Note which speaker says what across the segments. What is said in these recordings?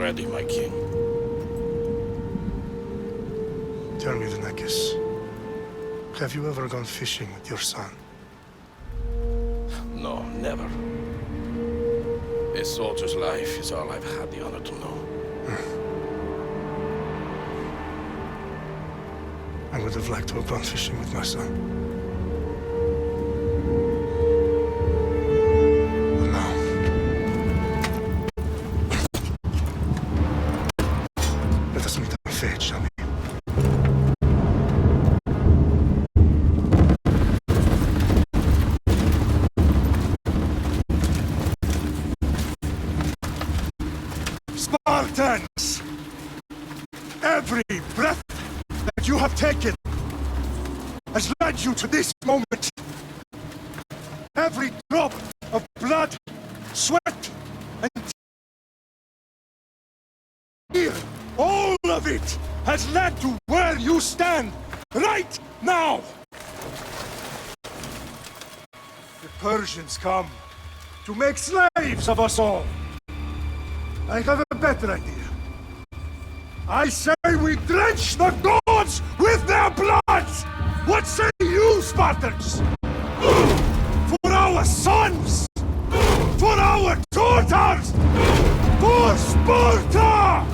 Speaker 1: ready, my king.
Speaker 2: Tell me, Vinakis, have you ever gone fishing with your son?
Speaker 1: No, never. A soldier's life is all I've had the honor to know.
Speaker 2: I would have liked to have gone fishing with my son. But now... let us meet our fate, shall we? Spartans! Every breath that you have taken has led you to this moment. Every drop of blood, sweat, and tear, all of it has led to where you stand right now. The Persians come to make slaves of us all. I have a better idea. I say we drench the gods with their blood! What say you, Spartans? For our sons! For our daughters! For Sparta!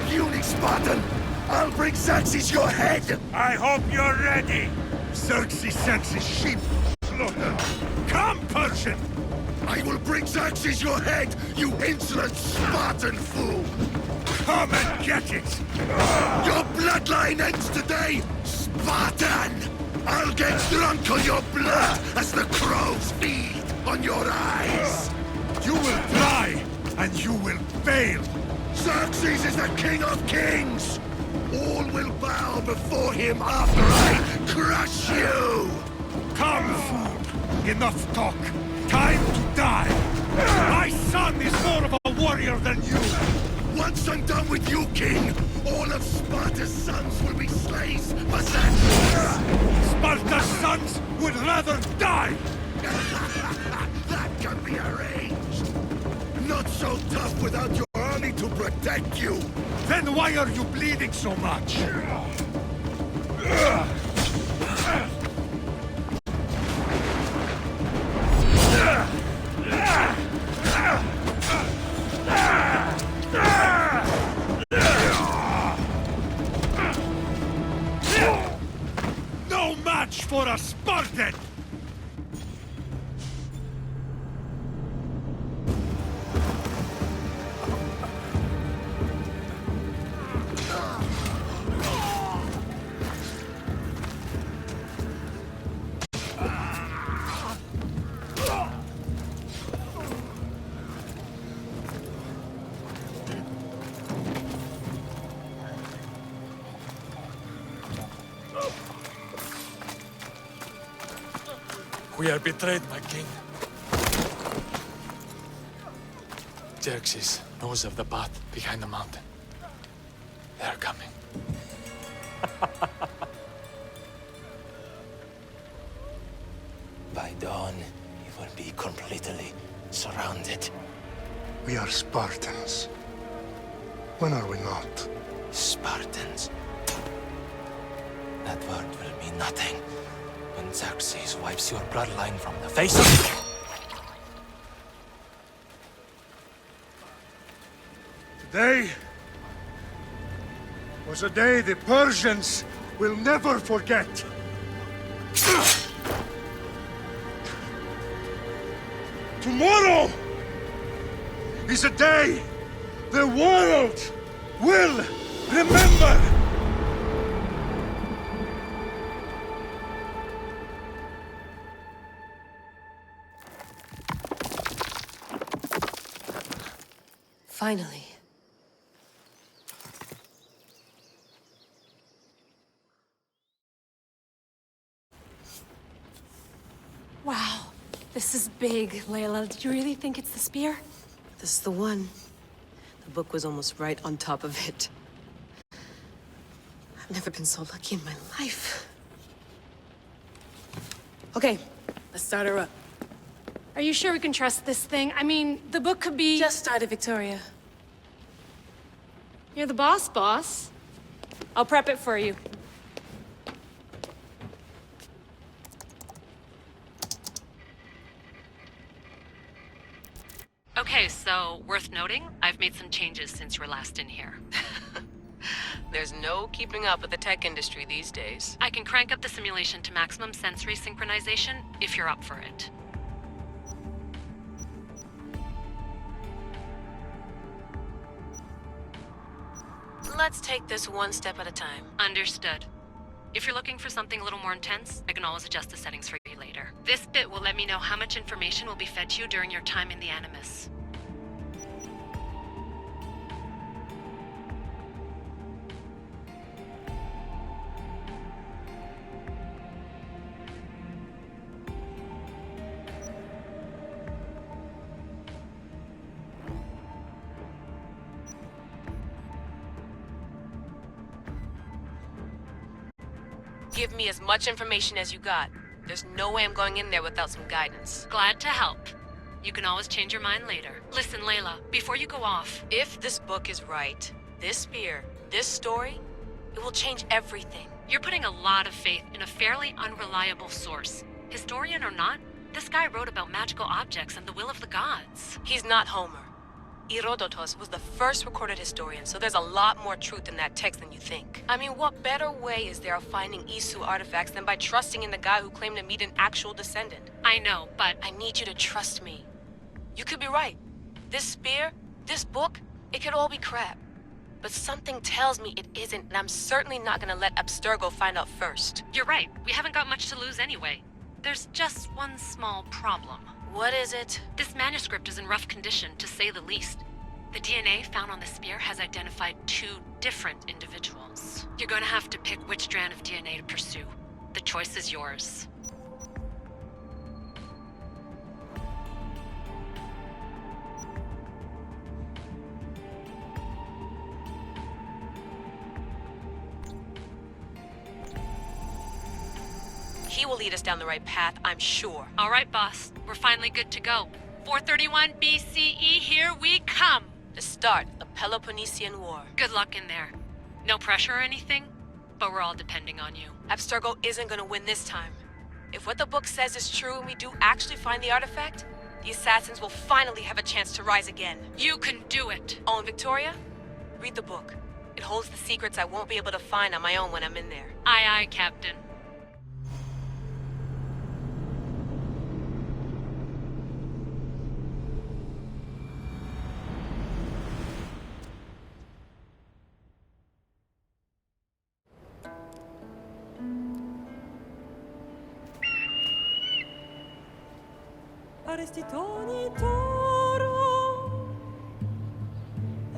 Speaker 3: Puny Spartan! I'll bring Xerxes your head!
Speaker 2: I hope you're ready! Xerxes sends his sheep slaughter. Come, Persian!
Speaker 3: I will bring Xerxes your head, you insolent Spartan fool!
Speaker 2: Come and get it!
Speaker 3: Your bloodline ends today, Spartan! I'll get drunk on your blood as the crows feed on your eyes!
Speaker 2: You will try, and you will fail!
Speaker 3: Xerxes is the king of kings! All will bow before him after I crush you!
Speaker 2: Come, fool! Enough talk! Time to die! My son is more of a warrior than you!
Speaker 3: Once I'm done with you, king, all of Sparta's sons will be slaves for Xerxes!
Speaker 2: Sparta's sons would rather die!
Speaker 3: That can be arranged! Not so tough without your army to protect you!
Speaker 2: Then why are you bleeding so much? No match for a Spartan!
Speaker 4: We are betrayed, my king. Xerxes knows of the path behind the mountain. They are coming.
Speaker 5: By dawn, you will be completely surrounded.
Speaker 2: We are Spartans. When are we not?
Speaker 5: Spartans. That word will mean nothing when Xerxes wipes your bloodline from the face of...
Speaker 2: Today was a day the Persians will never forget. Tomorrow is a day the world will remember.
Speaker 6: Finally.
Speaker 7: Wow, this is big, Layla. Did you really think it's the spear?
Speaker 6: This is the one. The book was almost right on top of it. I've never been so lucky in my life. Okay, let's start her up.
Speaker 7: Are you sure we can trust this thing? I mean, the book could be...
Speaker 6: Just started, Victoria.
Speaker 7: You're the boss. I'll prep it for you.
Speaker 8: Okay, so worth noting, I've made some changes since you were last in here.
Speaker 6: There's no keeping up with the tech industry these days.
Speaker 8: I can crank up the simulation to maximum sensory synchronization if you're up for it.
Speaker 6: Let's take this one step at a time.
Speaker 8: Understood. If you're looking for something a little more intense, I can always adjust the settings for you later. This bit will let me know how much information will be fed to you during your time in the Animus.
Speaker 6: Give me as much information as you got. There's no way I'm going in there without some guidance.
Speaker 8: Glad to help. You can always change your mind later. Listen, Layla, before you go off...
Speaker 6: If this book is right, this spear, this story, it will change everything.
Speaker 8: You're putting a lot of faith in a fairly unreliable source. Historian or not, this guy wrote about magical objects and the will of the gods.
Speaker 6: He's not Homer. Herodotus was the first recorded historian, so there's a lot more truth in that text than you think. I mean, what better way is there of finding Isu artifacts than by trusting in the guy who claimed to meet an actual descendant?
Speaker 8: I know, but...
Speaker 6: I need you to trust me. You could be right. This spear, this book, it could all be crap. But something tells me it isn't, and I'm certainly not gonna let Abstergo find out first.
Speaker 8: You're right. We haven't got much to lose anyway. There's just one small problem.
Speaker 6: What is it?
Speaker 8: This manuscript is in rough condition, to say the least. The DNA found on the spear has identified 2 different individuals. You're gonna have to pick which strand of DNA to pursue. The choice is yours.
Speaker 6: He will lead us down the right path, I'm sure.
Speaker 8: All right, boss. We're finally good to go. 431 BCE, here we come!
Speaker 6: The start of Peloponnesian War.
Speaker 8: Good luck in there. No pressure or anything, but we're all depending on you.
Speaker 6: Abstergo isn't gonna win this time. If what the book says is true and we do actually find the artifact, the assassins will finally have a chance to rise again.
Speaker 8: You can do it!
Speaker 6: Oh, and Victoria? Read the book. It holds the secrets I won't be able to find on my own when I'm in there.
Speaker 8: Aye, aye, Captain.
Speaker 9: Arestitoni toro,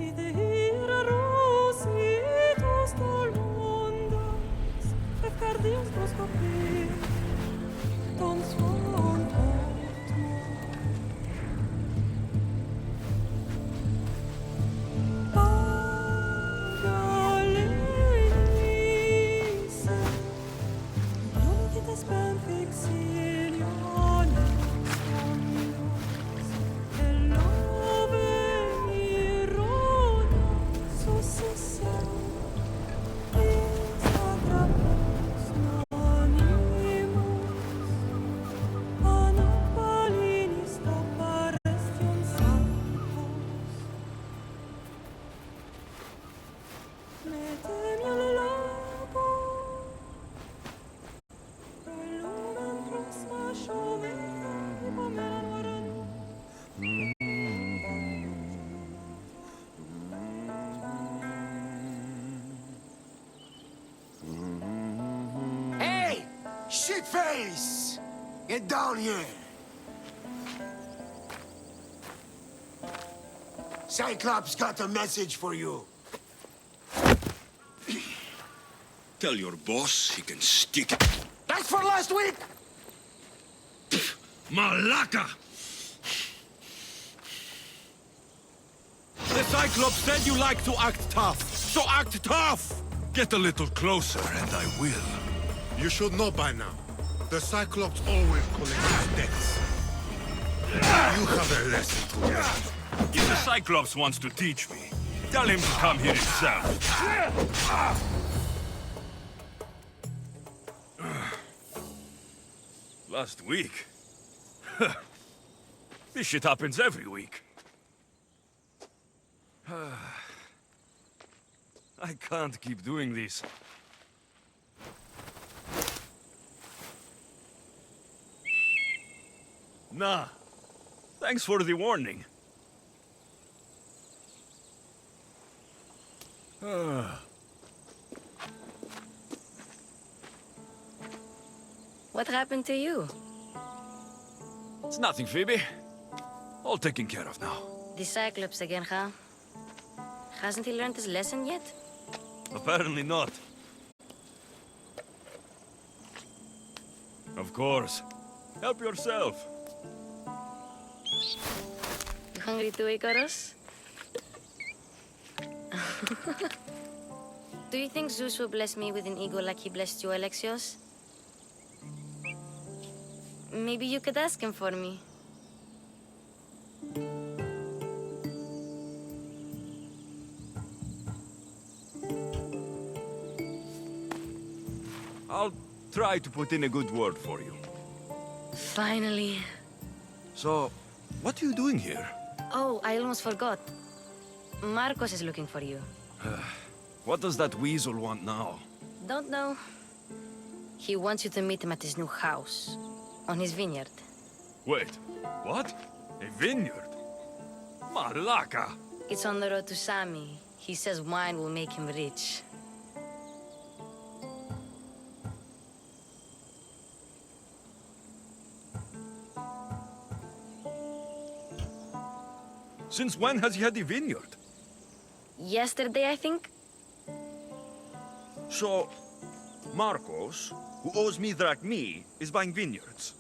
Speaker 9: ide ira rositos tolmondas, efcardios proscopir, ton suon portmo. Pagalenise, non te spem fixilionis.
Speaker 3: Shitface! Get down here! Cyclops got a message for you.
Speaker 10: Tell your boss he can stick it.
Speaker 3: That's for last week!
Speaker 10: Malaka! The Cyclops said you like to act tough, so act tough! Get a little closer and I will.
Speaker 3: You should know by now. The Cyclops always collects debts. You have a lesson to learn.
Speaker 10: If the Cyclops wants to teach me, tell him to come here himself. Last week? This shit happens every week. I can't keep doing this. Nah. Thanks for the warning.
Speaker 11: What happened to you?
Speaker 10: It's nothing, Phoebe. All taken care of now.
Speaker 11: The Cyclops again, huh? Hasn't he learned his lesson yet?
Speaker 10: Apparently not. Of course. Help yourself.
Speaker 11: You hungry too, Icarus? Do you think Zeus will bless me with an ego like he blessed you, Alexios? Maybe you could ask him for me.
Speaker 10: I'll try to put in a good word for you.
Speaker 11: Finally.
Speaker 10: So, what are you doing here?
Speaker 11: Oh, I almost forgot. Marcos is looking for you.
Speaker 10: What does that weasel want now?
Speaker 11: Don't know. He wants you to meet him at his new house. On his vineyard.
Speaker 10: Wait, what? A vineyard? Malaka!
Speaker 11: It's on the road to Sami. He says wine will make him rich.
Speaker 10: Since when has he had a vineyard?
Speaker 11: Yesterday, I think?
Speaker 10: So, Marcos, who owes me drachmi, is buying vineyards.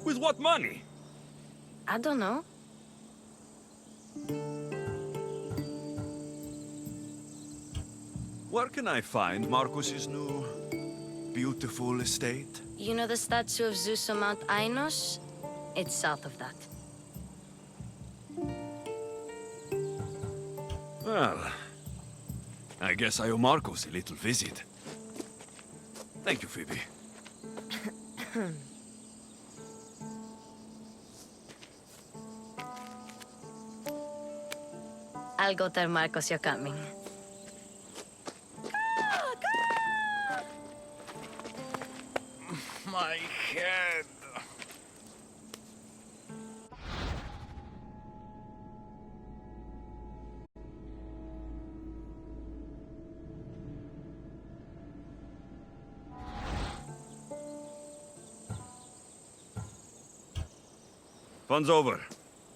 Speaker 10: With what money?
Speaker 11: I don't know.
Speaker 10: Where can I find Marcos's new, beautiful estate?
Speaker 11: You know the statue of Zeus on Mount Ainos? It's south of that.
Speaker 10: Well, I guess I owe Marcos a little visit. Thank you, Phoebe.
Speaker 11: I'll go tell Marcos you're coming.
Speaker 4: My head.
Speaker 10: Fun's over.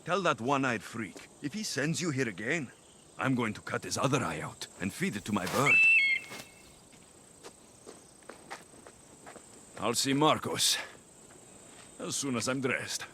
Speaker 10: Tell that one-eyed freak, if he sends you here again, I'm going to cut his other eye out and feed it to my bird. I'll see Marcos as soon as I'm dressed.